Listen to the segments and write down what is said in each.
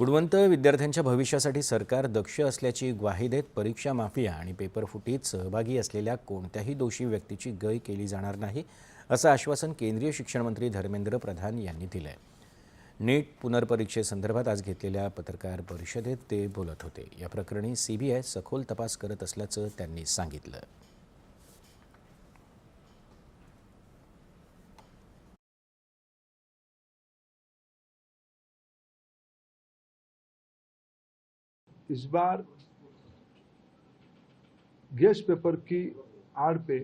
गुणवंत विद्यार्थ्यांच्या भविष्यासाठी सरकार दक्ष असल्याची ग्वाही देत परीक्षा माफिया आणि पेपरफुटीत सहभागी असलेल्या कोणत्याही दोषी व्यक्तीची गय केली जाणार नाही, असं आश्वासन केंद्रीय शिक्षण मंत्री धर्मेंद्र प्रधान यांनी दिलं आहे। नीट पुनर्परीक्षेसंदर्भात आज घेतलेल्या पत्रकार परिषदेत ते बोलत होते। या प्रकरणी सीबीआय सखोल तपास करत असल्याचं त्यांनी सांगितलं। इस बार गेस्ट पेपर की आड़ पे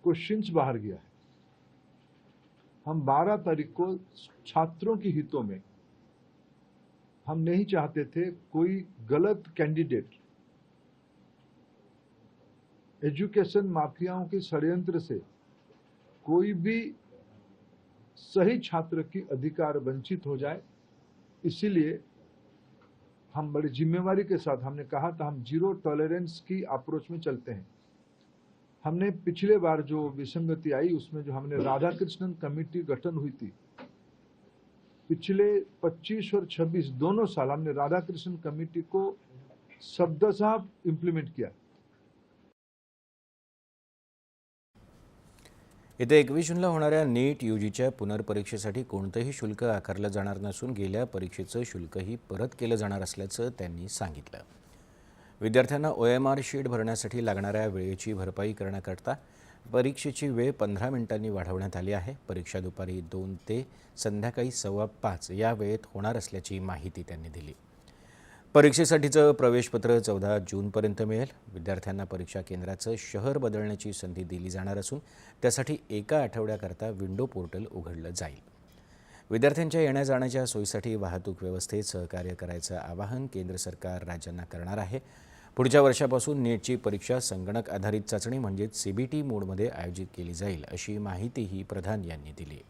क्वेश्चंस बाहर गया है। हम 12 तारीख को छात्रों के हितों में हम नहीं चाहते थे कोई गलत कैंडिडेट एजुकेशन माफियाओं के षड्यंत्र से कोई भी सही छात्र की अधिकार वंचित हो जाए। इसीलिए हम बड़ी जिम्मेवारी के साथ हमने कहा था हम जीरो टॉलरेंस की अप्रोच में चलते हैं। हमने पिछले बार जो विसंगति आई उसमें जो हमने राधाकृष्णन कमेटी गठन हुई थी, पिछले 25 और 26 दोनों साल हमने राधाकृष्णन कमेटी को शब्दशः इम्प्लीमेंट किया। येत्या 21 जूनला होणाऱ्या नीट यूजीच्या पुनर्परीक्षेसाठी कोणतेही शुल्क आकारलं जाणार नसून गेल्या परीक्षेचं शुल्कही परत केलं जाणार असल्याचं त्यांनी सांगितलं। विद्यार्थ्यांना OMR शीट भरण्यासाठी लागणाऱ्या वेळेची भरपाई करण्याकरता परीक्षेची वेळ 15 मिनिटांनी वाढवण्यात आली आहे। परीक्षा दुपारी 2 ते संध्याकाळी 5:15 या वेळेत होणार असल्याची माहिती त्यांनी दिली। परीक्षेसाठीचं प्रवेशपत्र 14 जूनपर्यंत मिळेल। विद्यार्थ्यांना परीक्षा केंद्राचं शहर बदलण्याची संधी दिली जाणार असून त्यासाठी एका आठवड्याकरता विंडो पोर्टल उघडलं जाईल। विद्यार्थ्यांच्या येण्या जाण्याच्या सोयीसाठी वाहतूक व्यवस्थेत सहकार्य करायचं आवाहन केंद्र सरकार राज्यांना करणार आहे। पुढच्या वर्षापासून नीटची परीक्षा संगणक आधारित चाचणी म्हणजेच CBT मोडमध्ये आयोजित केली जाईल, अशी माहितीही प्रधान यांनी दिली।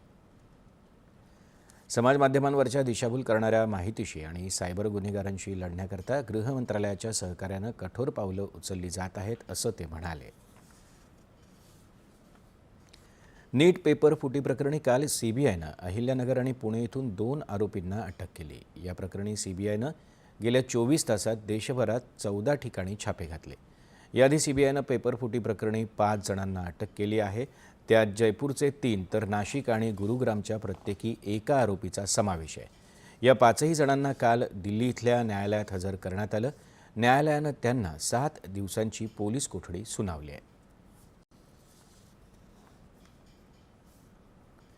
समाज माध्यमांवरच्या दिशाभूल करणाऱ्या माहितीशी आणि सायबर गुन्हेगारांशी लढण्याकरता गृह मंत्रालयाच्या सहकार्यानं कठोर पावलं उचलली जात आहेत, असं ते म्हणाले। नीट पेपर फुटी प्रकरणी काल सीबीआयनं अहिल्यानगर आणि पुणे इथून 2 आरोपींना अटक केली। या प्रकरणी सीबीआयनं गेल्या 24 तासात देशभरात 14 ठिकाणी छापे घातले। याआधी सीबीआयनं पेपर फुटी प्रकरणी 5 जणांना अटक केली आहे। त्यात जयपूरचे 3 तर नाशिक आणि गुरुग्रामच्या प्रत्येकी एका आरोपीचा समावेश आहे। या 5ही जणांना काल दिल्ली इथल्या न्यायालयात हजर करण्यात आलं। न्यायालयानं त्यांना 7 दिवसांची पोलीस कोठडी सुनावली आहे।